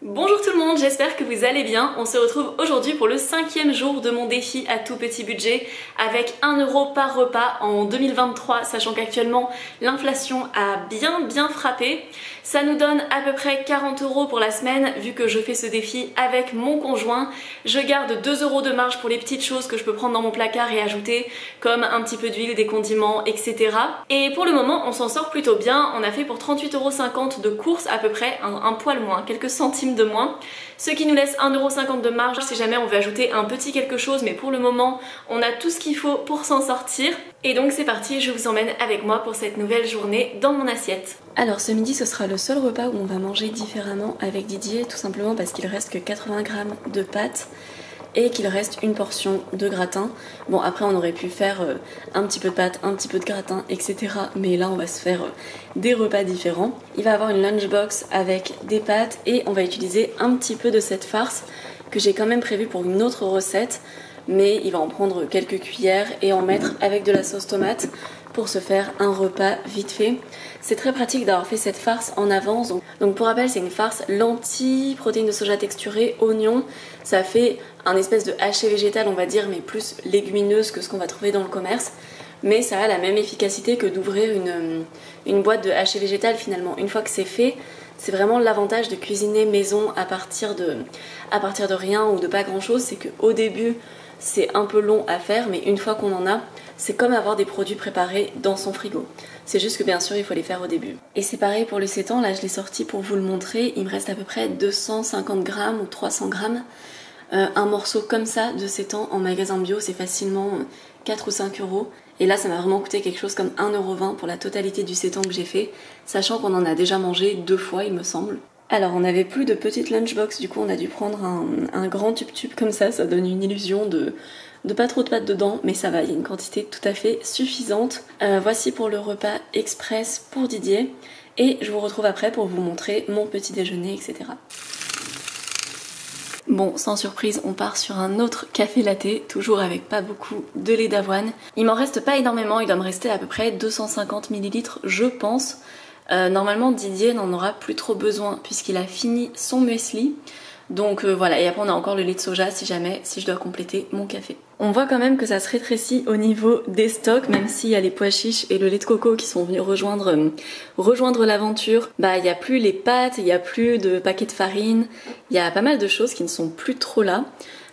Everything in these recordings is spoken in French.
Bonjour tout le monde, j'espère que vous allez bien. On se retrouve aujourd'hui pour le 5e jour de mon défi à tout petit budget avec 1 euro par repas en 2023, sachant qu'actuellement l'inflation a bien frappé. Ça nous donne à peu près 40 euros pour la semaine vu que je fais ce défi avec mon conjoint. Je garde 2 euros de marge pour les petites choses que je peux prendre dans mon placard et ajouter comme un petit peu d'huile, des condiments, etc. Et pour le moment on s'en sort plutôt bien. On a fait pour 38,50 € de courses à peu près, un poil moins, quelques centimes de moins, ce qui nous laisse 1,50 € de marge si jamais on veut ajouter un petit quelque chose, mais pour le moment on a tout ce qu'il faut pour s'en sortir. Et donc c'est parti, je vous emmène avec moi pour cette nouvelle journée dans mon assiette. Alors ce midi ce sera le seul repas où on va manger différemment avec Didier, tout simplement parce qu'il reste que 80 g de pâtes et qu'il reste une portion de gratin. Bon, après on aurait pu faire un petit peu de pâtes, un petit peu de gratin, etc. Mais là on va se faire des repas différents. Il va avoir une lunchbox avec des pâtes et on va utiliser un petit peu de cette farce que j'ai quand même prévue pour une autre recette. Mais il va en prendre quelques cuillères et en mettre avec de la sauce tomate pour se faire un repas vite fait. C'est très pratique d'avoir fait cette farce en avance. Donc pour rappel, c'est une farce lentilles, protéines de soja texturées, oignons. Ça fait un espèce de haché végétal, on va dire, mais plus légumineuse que ce qu'on va trouver dans le commerce. Mais ça a la même efficacité que d'ouvrir une boîte de haché végétal finalement. Une fois que c'est fait, c'est vraiment l'avantage de cuisiner maison à partir de rien ou de pas grand chose, c'est qu'au début c'est un peu long à faire, mais une fois qu'on en a, c'est comme avoir des produits préparés dans son frigo. C'est juste que bien sûr il faut les faire au début. Et c'est pareil pour le sétan, là je l'ai sorti pour vous le montrer, il me reste à peu près 250 g ou 300 g. Un morceau comme ça de sétan en magasin bio, c'est facilement 4 ou 5 euros. Et là ça m'a vraiment coûté quelque chose comme 1,20 € pour la totalité du sétan que j'ai fait, sachant qu'on en a déjà mangé 2 fois il me semble. Alors on n'avait plus de petite lunchbox, du coup on a dû prendre un grand tube comme ça donne une illusion de pas trop de pâtes dedans, mais ça va, il y a une quantité tout à fait suffisante. Voici pour le repas express pour Didier, et je vous retrouve après pour vous montrer mon petit déjeuner, etc. Bon, sans surprise, on part sur un autre café latte, toujours avec pas beaucoup de lait d'avoine. Il m'en reste pas énormément, il doit me rester à peu près 250 ml je pense. Normalement Didier n'en aura plus trop besoin puisqu'il a fini son muesli. Donc voilà, et après on a encore le lait de soja si je dois compléter mon café. On voit quand même que ça se rétrécit au niveau des stocks, même s'il y a les pois chiches et le lait de coco qui sont venus rejoindre l'aventure. Bah il n'y a plus les pâtes, il n'y a plus de paquets de farine, il y a pas mal de choses qui ne sont plus trop là.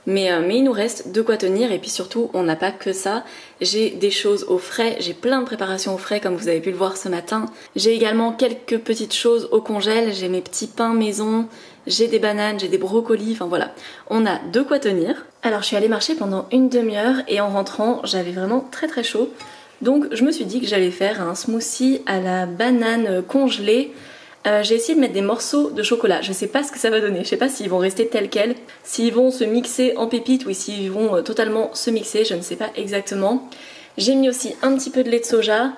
Mais il nous reste de quoi tenir, et puis surtout on n'a pas que ça. J'ai des choses au frais, j'ai plein de préparations au frais comme vous avez pu le voir ce matin. J'ai également quelques petites choses au congèle, j'ai mes petits pains maison, j'ai des bananes, j'ai des brocolis, enfin voilà. On a de quoi tenir. Alors je suis allée marcher pendant une demi-heure et en rentrant j'avais vraiment très chaud. Donc je me suis dit que j'allais faire un smoothie à la banane congelée. J'ai essayé de mettre des morceaux de chocolat, je sais pas ce que ça va donner, je sais pas s'ils vont rester tels quels, s'ils vont se mixer en pépites ou s'ils vont totalement se mixer, je ne sais pas exactement. J'ai mis aussi un petit peu de lait de soja,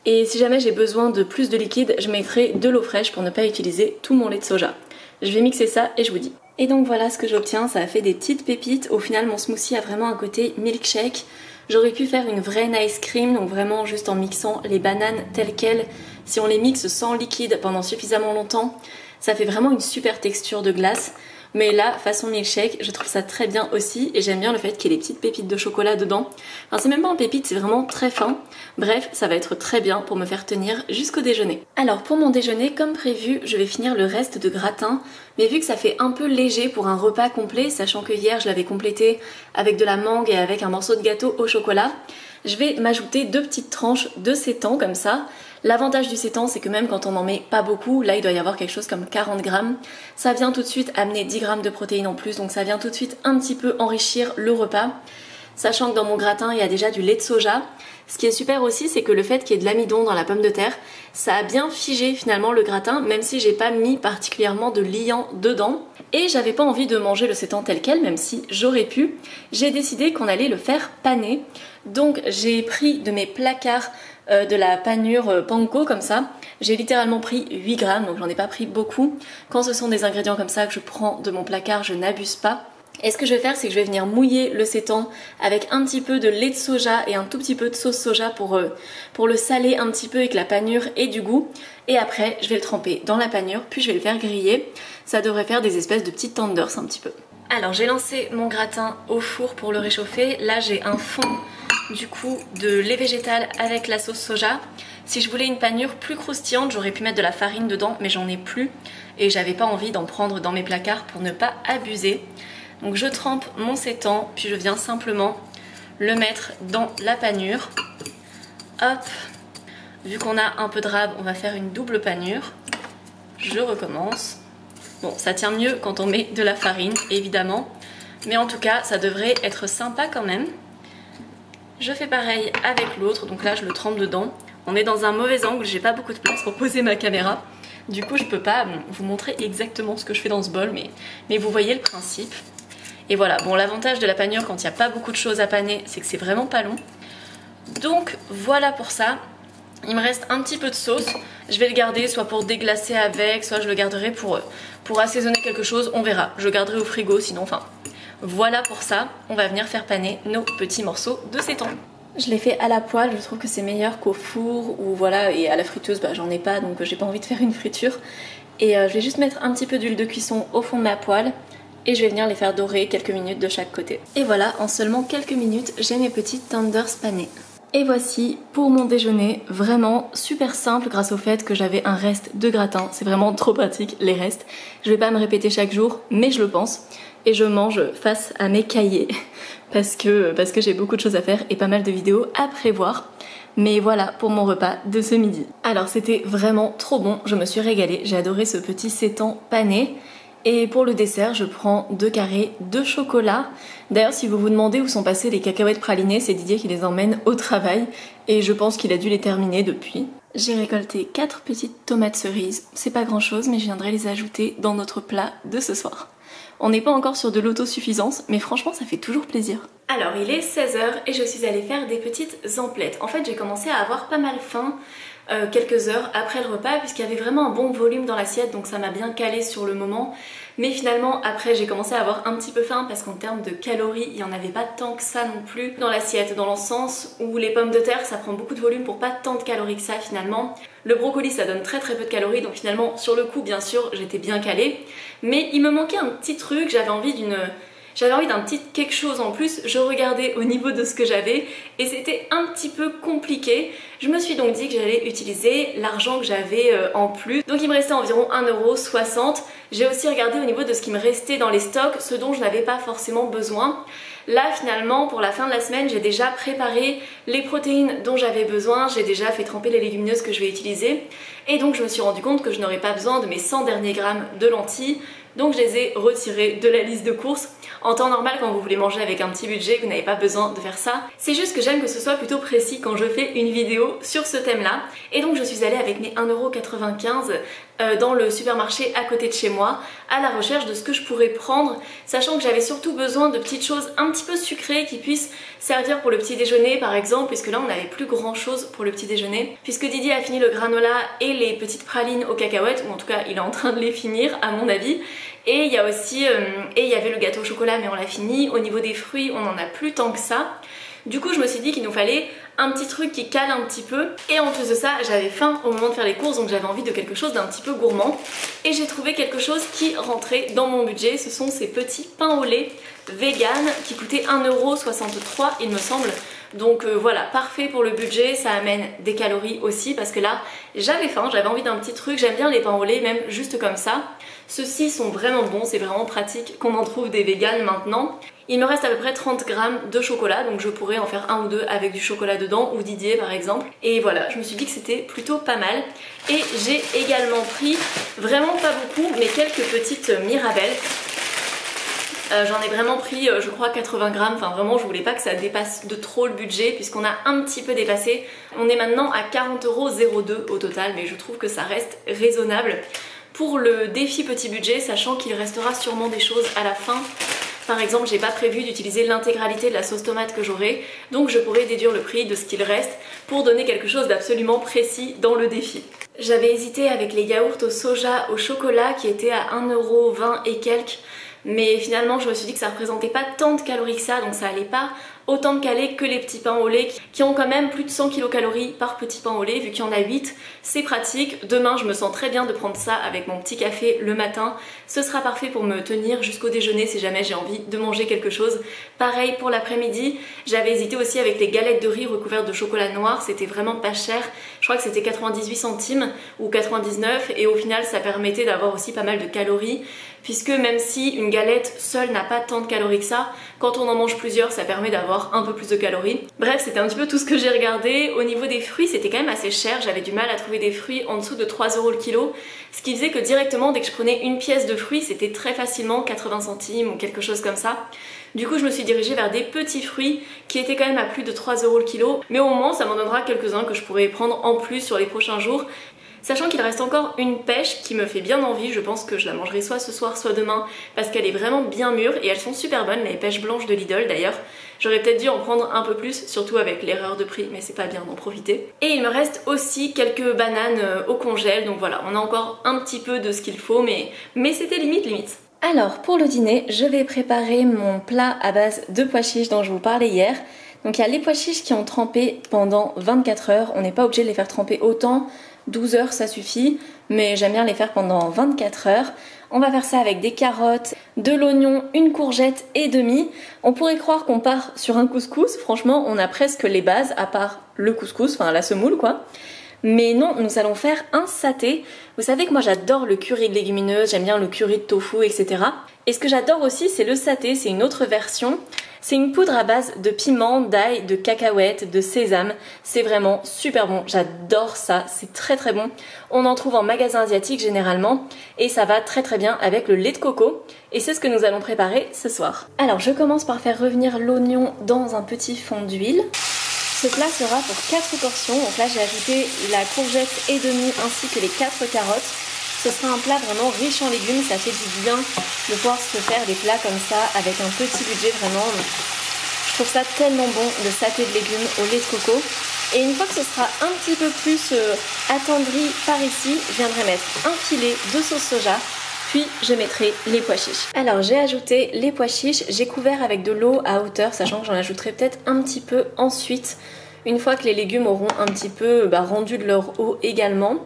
et si jamais j'ai besoin de plus de liquide, je mettrai de l'eau fraîche pour ne pas utiliser tout mon lait de soja. Je vais mixer ça et je vous dis. Et donc voilà ce que j'obtiens, ça a fait des petites pépites. Au final mon smoothie a vraiment un côté milkshake. J'aurais pu faire une vraie nice cream, donc vraiment juste en mixant les bananes telles quelles. Si on les mixe sans liquide pendant suffisamment longtemps, ça fait vraiment une super texture de glace. Mais là, façon milkshake, je trouve ça très bien aussi, et j'aime bien le fait qu'il y ait des petites pépites de chocolat dedans. Enfin, c'est même pas en pépites, c'est vraiment très fin. Bref, ça va être très bien pour me faire tenir jusqu'au déjeuner. Alors pour mon déjeuner, comme prévu, je vais finir le reste de gratin, mais vu que ça fait un peu léger pour un repas complet, sachant que hier je l'avais complété avec de la mangue et avec un morceau de gâteau au chocolat, je vais m'ajouter 2 petites tranches de sétan comme ça. L'avantage du sétan, c'est que même quand on n'en met pas beaucoup, là il doit y avoir quelque chose comme 40 g, ça vient tout de suite amener 10 g de protéines en plus, donc ça vient tout de suite un petit peu enrichir le repas. Sachant que dans mon gratin, il y a déjà du lait de soja. Ce qui est super aussi, c'est que le fait qu'il y ait de l'amidon dans la pomme de terre, ça a bien figé finalement le gratin, même si j'ai pas mis particulièrement de liant dedans. Et j'avais pas envie de manger le sétan tel quel, même si j'aurais pu. J'ai décidé qu'on allait le faire paner. Donc j'ai pris de mes placards de la panure panko comme ça. J'ai littéralement pris 8 g, donc j'en ai pas pris beaucoup. Quand ce sont des ingrédients comme ça que je prends de mon placard, je n'abuse pas. Et ce que je vais faire, c'est que je vais venir mouiller le sétan avec un petit peu de lait de soja et un tout petit peu de sauce soja pour le saler un petit peu et que la panure ait du goût. Et après, je vais le tremper dans la panure, puis je vais le faire griller. Ça devrait faire des espèces de petites tenders un petit peu. Alors j'ai lancé mon gratin au four pour le réchauffer. Là j'ai un fond du coup de lait végétal avec la sauce soja. Si je voulais une panure plus croustillante, j'aurais pu mettre de la farine dedans, mais j'en ai plus. Et j'avais pas envie d'en prendre dans mes placards pour ne pas abuser. Donc je trempe mon sétan, puis je viens simplement le mettre dans la panure. Hop, vu qu'on a un peu de rab, on va faire une double panure. Je recommence. Bon, ça tient mieux quand on met de la farine, évidemment. Mais en tout cas, ça devrait être sympa quand même. Je fais pareil avec l'autre, donc là je le trempe dedans. On est dans un mauvais angle, j'ai pas beaucoup de place pour poser ma caméra. Du coup, je peux pas vous montrer exactement ce que je fais dans ce bol, mais vous voyez le principe. Et voilà, bon, l'avantage de la panure quand il n'y a pas beaucoup de choses à paner, c'est que c'est vraiment pas long. Donc voilà pour ça. Il me reste un petit peu de sauce. Je vais le garder soit pour déglacer avec, soit je le garderai pour assaisonner quelque chose. On verra. Je le garderai au frigo sinon, enfin. Voilà pour ça. On va venir faire paner nos petits morceaux de sétan. Je l'ai fait à la poêle. Je trouve que c'est meilleur qu'au four ou voilà. Et à la friteuse, bah, j'en ai pas donc j'ai pas envie de faire une friture. Et je vais juste mettre un petit peu d'huile de cuisson au fond de ma poêle. Et je vais venir les faire dorer quelques minutes de chaque côté. Et voilà, en seulement quelques minutes, j'ai mes petites tenders panées. Et voici pour mon déjeuner, vraiment super simple grâce au fait que j'avais un reste de gratin. C'est vraiment trop pratique les restes. Je vais pas me répéter chaque jour, mais je le pense. Et je mange face à mes cahiers parce que j'ai beaucoup de choses à faire et pas mal de vidéos à prévoir. Mais voilà pour mon repas de ce midi. Alors c'était vraiment trop bon, je me suis régalée. J'ai adoré ce petit sétan pané. Et pour le dessert, je prends 2 carrés de chocolat. D'ailleurs, si vous vous demandez où sont passées les cacahuètes pralinées, c'est Didier qui les emmène au travail. Et je pense qu'il a dû les terminer depuis. J'ai récolté 4 petites tomates cerises. C'est pas grand chose, mais je viendrai les ajouter dans notre plat de ce soir. On n'est pas encore sur de l'autosuffisance, mais franchement, ça fait toujours plaisir. Alors, il est 16 h et je suis allée faire des petites emplettes. En fait, j'ai commencé à avoir pas mal faim. Quelques heures après le repas puisqu'il y avait vraiment un bon volume dans l'assiette donc ça m'a bien calé sur le moment, mais finalement après j'ai commencé à avoir un petit peu faim parce qu'en termes de calories il n'y en avait pas tant que ça non plus dans l'assiette, dans le sens où les pommes de terre ça prend beaucoup de volume pour pas tant de calories que ça finalement. Le brocoli ça donne très peu de calories donc finalement sur le coup bien sûr j'étais bien calée, mais il me manquait un petit truc, j'avais envie d'un petit quelque chose en plus. Je regardais au niveau de ce que j'avais et c'était un petit peu compliqué. Je me suis donc dit que j'allais utiliser l'argent que j'avais en plus. Donc il me restait environ 1,60 €. J'ai aussi regardé au niveau de ce qui me restait dans les stocks, ce dont je n'avais pas forcément besoin. Là finalement pour la fin de la semaine j'ai déjà préparé les protéines dont j'avais besoin, j'ai déjà fait tremper les légumineuses que je vais utiliser et donc je me suis rendu compte que je n'aurais pas besoin de mes 100 derniers grammes de lentilles. Donc je les ai retirés de la liste de courses. En temps normal, quand vous voulez manger avec un petit budget, vous n'avez pas besoin de faire ça. C'est juste que j'aime que ce soit plutôt précis quand je fais une vidéo sur ce thème-là. Et donc je suis allée avec mes 1,95 € dans le supermarché à côté de chez moi, à la recherche de ce que je pourrais prendre, sachant que j'avais surtout besoin de petites choses un petit peu sucrées qui puissent servir pour le petit déjeuner par exemple, puisque là on n'avait plus grand chose pour le petit déjeuner. Puisque Didier a fini le granola et les petites pralines aux cacahuètes, ou en tout cas il est en train de les finir à mon avis. Et il y a aussi, il y avait le gâteau au chocolat mais on l'a fini. Au niveau des fruits on n'en a plus tant que ça. Du coup je me suis dit qu'il nous fallait un petit truc qui cale un petit peu. Et en plus de ça j'avais faim au moment de faire les courses, donc j'avais envie de quelque chose d'un petit peu gourmand. Et j'ai trouvé quelque chose qui rentrait dans mon budget. Ce sont ces petits pains au lait vegan qui coûtaient 1,63 € il me semble. Donc voilà, parfait pour le budget, ça amène des calories aussi parce que là j'avais faim, j'avais envie d'un petit truc, j'aime bien les pains au lait même juste comme ça. Ceux-ci sont vraiment bons, c'est vraiment pratique qu'on en trouve des véganes maintenant. Il me reste à peu près 30 grammes de chocolat, donc je pourrais en faire un ou deux avec du chocolat dedans, ou Didier par exemple. Et voilà, je me suis dit que c'était plutôt pas mal. Et j'ai également pris, vraiment pas beaucoup, mais quelques petites Mirabelles. J'en ai vraiment pris je crois 80 grammes, enfin vraiment je voulais pas que ça dépasse de trop le budget puisqu'on a un petit peu dépassé. On est maintenant à 40,02 € au total, mais je trouve que ça reste raisonnable pour le défi petit budget, sachant qu'il restera sûrement des choses à la fin. Par exemple, j'ai pas prévu d'utiliser l'intégralité de la sauce tomate que j'aurai, donc je pourrais déduire le prix de ce qu'il reste pour donner quelque chose d'absolument précis dans le défi. J'avais hésité avec les yaourts au soja au chocolat qui étaient à 1,20 € et quelques. mais finalement je me suis dit que ça représentait pas tant de calories que ça, donc ça allait pas autant de caler que les petits pains au lait qui ont quand même plus de 100 kcal par petit pain au lait, vu qu'il y en a 8, c'est pratique. Demain je me sens très bien de prendre ça avec mon petit café le matin, ce sera parfait pour me tenir jusqu'au déjeuner si jamais j'ai envie de manger quelque chose. Pareil pour l'après-midi, j'avais hésité aussi avec les galettes de riz recouvertes de chocolat noir, c'était vraiment pas cher, je crois que c'était 98 centimes ou 99 et au final ça permettait d'avoir aussi pas mal de calories, puisque même si une galette seule n'a pas tant de calories que ça, quand on en mange plusieurs ça permet d'avoir un peu plus de calories. Bref, c'était un petit peu tout ce que j'ai regardé. Au niveau des fruits, c'était quand même assez cher, j'avais du mal à trouver des fruits en dessous de 3 € le kilo, ce qui faisait que directement dès que je prenais une pièce de fruits, c'était très facilement 80 centimes ou quelque chose comme ça. Du coup je me suis dirigée vers des petits fruits qui étaient quand même à plus de 3 € le kilo, mais au moins ça m'en donnera quelques-uns que je pourrais prendre en plus sur les prochains jours. Sachant qu'il reste encore une pêche qui me fait bien envie, je pense que je la mangerai soit ce soir soit demain parce qu'elle est vraiment bien mûre et elles sont super bonnes, les pêches blanches de Lidl d'ailleurs. J'aurais peut-être dû en prendre un peu plus, surtout avec l'erreur de prix, mais c'est pas bien d'en profiter. Et il me reste aussi quelques bananes au congèle, donc voilà, on a encore un petit peu de ce qu'il faut, mais c'était limite. Alors pour le dîner, je vais préparer mon plat à base de pois chiches dont je vous parlais hier. Donc il y a les pois chiches qui ont trempé pendant 24 heures, on n'est pas obligé de les faire tremper autant, 12 heures ça suffit, mais j'aime bien les faire pendant 24 heures. On va faire ça avec des carottes, de l'oignon, une courgette et demi. On pourrait croire qu'on part sur un couscous, franchement on a presque les bases à part le couscous, enfin la semoule quoi. Mais non, nous allons faire un saté. Vous savez que moi j'adore le curry de légumineuses, j'aime bien le curry de tofu, etc. Et ce que j'adore aussi c'est le saté, c'est une autre version. C'est une poudre à base de piment, d'ail, de cacahuètes, de sésame. C'est vraiment super bon, j'adore ça, c'est très très bon. On en trouve en magasin asiatique généralement et ça va très très bien avec le lait de coco. Et c'est ce que nous allons préparer ce soir. Alors je commence par faire revenir l'oignon dans un petit fond d'huile. Ce plat sera pour 4 portions, donc là j'ai ajouté la courgette et demi ainsi que les 4 carottes. Ce sera un plat vraiment riche en légumes, ça fait du bien de pouvoir se faire des plats comme ça avec un petit budget vraiment. Je trouve ça tellement bon, le saté de légumes au lait de coco. Et une fois que ce sera un petit peu plus attendri par ici, je viendrai mettre un filet de sauce soja, puis je mettrai les pois chiches. Alors j'ai ajouté les pois chiches, j'ai couvert avec de l'eau à hauteur, sachant que j'en ajouterai peut-être un petit peu ensuite, une fois que les légumes auront un petit peu rendu de leur eau également.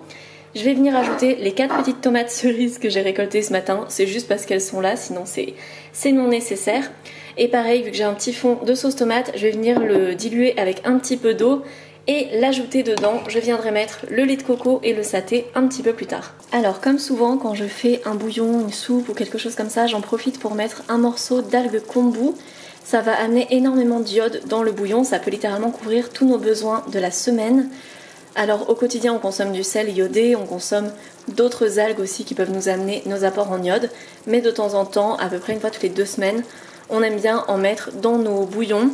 Je vais venir ajouter les 4 petites tomates cerises que j'ai récoltées ce matin, c'est juste parce qu'elles sont là, sinon c'est non nécessaire. Et pareil, vu que j'ai un petit fond de sauce tomate, je vais venir le diluer avec un petit peu d'eau et l'ajouter dedans. Je viendrai mettre le lait de coco et le saté un petit peu plus tard. Alors comme souvent quand je fais un bouillon, une soupe ou quelque chose comme ça, j'en profite pour mettre un morceau d'algue kombu. Ça va amener énormément d'iode dans le bouillon, ça peut littéralement couvrir tous nos besoins de la semaine. Alors au quotidien on consomme du sel iodé, on consomme d'autres algues aussi qui peuvent nous amener nos apports en iode, mais de temps en temps, à peu près une fois toutes les 2 semaines, on aime bien en mettre dans nos bouillons.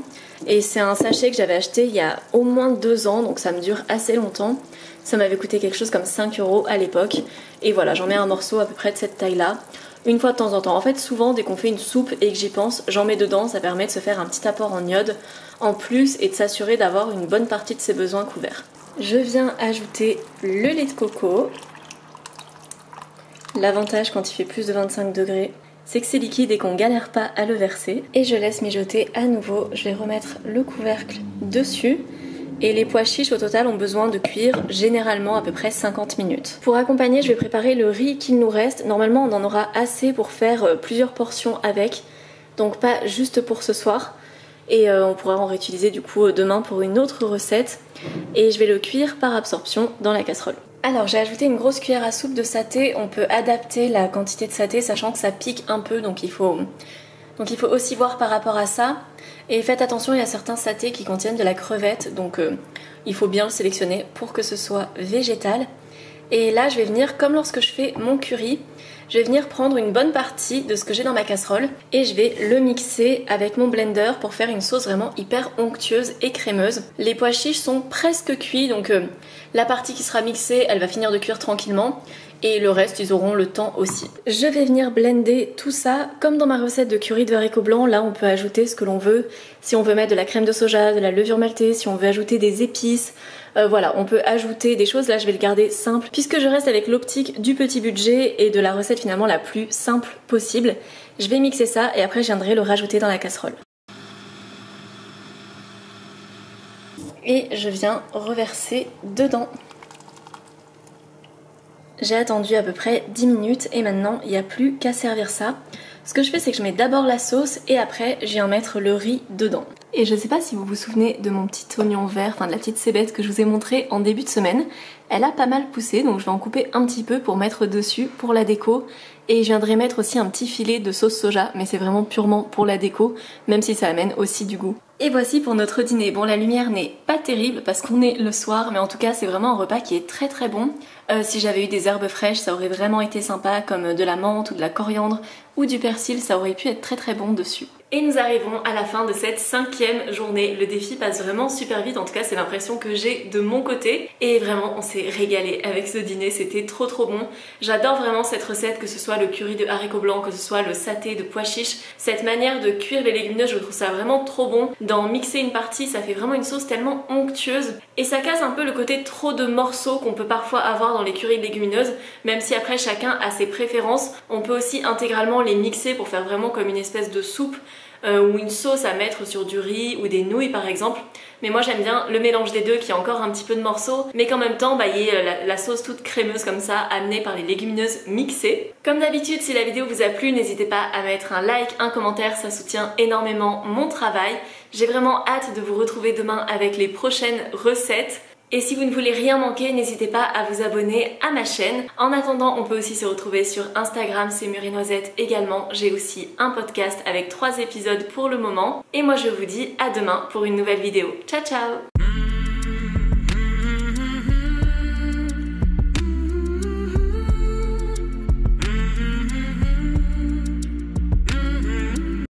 Et c'est un sachet que j'avais acheté il y a au moins 2 ans, donc ça me dure assez longtemps. Ça m'avait coûté quelque chose comme 5 € à l'époque. Et voilà, j'en mets un morceau à peu près de cette taille-là, une fois de temps en temps. En fait, souvent, dès qu'on fait une soupe et que j'y pense, j'en mets dedans, ça permet de se faire un petit apport en iode en plus et de s'assurer d'avoir une bonne partie de ses besoins couverts. Je viens ajouter le lait de coco. L'avantage quand il fait plus de 25 degrés, c'est que c'est liquide et qu'on galère pas à le verser. Et je laisse mijoter à nouveau. Je vais remettre le couvercle dessus. Et les pois chiches au total ont besoin de cuire généralement à peu près 50 minutes. Pour accompagner, je vais préparer le riz qu'il nous reste. Normalement, on en aura assez pour faire plusieurs portions avec. Donc pas juste pour ce soir. Et on pourra en réutiliser du coup demain pour une autre recette. Et je vais le cuire par absorption dans la casserole. Alors j'ai ajouté une grosse cuillère à soupe de saté. On peut adapter la quantité de saté sachant que ça pique un peu, donc il faut aussi voir par rapport à ça. Et faites attention, il y a certains satés qui contiennent de la crevette, donc il faut bien le sélectionner pour que ce soit végétal. Et là je vais venir, comme lorsque je fais mon curry, je vais venir prendre une bonne partie de ce que j'ai dans ma casserole et je vais le mixer avec mon blender pour faire une sauce vraiment hyper onctueuse et crémeuse. Les pois chiches sont presque cuits, donc la partie qui sera mixée, elle va finir de cuire tranquillement. et le reste ils auront le temps aussi. Je vais venir blender tout ça comme dans ma recette de curry de haricots blancs. Là on peut ajouter ce que l'on veut, si on veut mettre de la crème de soja, de la levure maltée, si on veut ajouter des épices, voilà, on peut ajouter des choses. Là je vais le garder simple puisque je reste avec l'optique du petit budget et de la recette finalement la plus simple possible. Je vais mixer ça et après je viendrai le rajouter dans la casserole. Et je viens reverser dedans. J'ai attendu à peu près 10 minutes et maintenant il n'y a plus qu'à servir ça. Ce que je fais c'est que je mets d'abord la sauce et après je viens mettre le riz dedans. Et je sais pas si vous vous souvenez de mon petit oignon vert, enfin de la petite cébette que je vous ai montré en début de semaine. Elle a pas mal poussé donc je vais en couper un petit peu pour mettre dessus pour la déco. Et je viendrai mettre aussi un petit filet de sauce soja, mais c'est vraiment purement pour la déco, même si ça amène aussi du goût. Et voici pour notre dîner. Bon, la lumière n'est pas terrible parce qu'on est le soir, mais en tout cas c'est vraiment un repas qui est très très bon. Si j'avais eu des herbes fraîches, ça aurait vraiment été sympa, comme de la menthe ou de la coriandre ou du persil, ça aurait pu être très très bon dessus. Et nous arrivons à la fin de cette 5e journée. Le défi passe vraiment super vite, en tout cas c'est l'impression que j'ai de mon côté. Et vraiment on s'est régalé avec ce dîner, c'était trop trop bon. J'adore vraiment cette recette, que ce soit le curry de haricots blancs, que ce soit le saté de pois chiches. Cette manière de cuire les légumineuses, je trouve ça vraiment trop bon. D'en mixer une partie, ça fait vraiment une sauce tellement onctueuse. Et ça casse un peu le côté trop de morceaux qu'on peut parfois avoir dans les currys de légumineuses. Même si après chacun a ses préférences, on peut aussi intégralement les mixer pour faire vraiment comme une espèce de soupe. Ou une sauce à mettre sur du riz ou des nouilles par exemple. Mais moi j'aime bien le mélange des deux qui a encore un petit peu de morceaux mais qu'en même temps il y ait la sauce toute crémeuse comme ça amenée par les légumineuses mixées. Comme d'habitude, si la vidéo vous a plu, n'hésitez pas à mettre un like, un commentaire, ça soutient énormément mon travail. J'ai vraiment hâte de vous retrouver demain avec les prochaines recettes. Et si vous ne voulez rien manquer, n'hésitez pas à vous abonner à ma chaîne. En attendant, on peut aussi se retrouver sur Instagram, c'est Mûres et Noisettes également. J'ai aussi un podcast avec 3 épisodes pour le moment. Et moi je vous dis à demain pour une nouvelle vidéo. Ciao ciao!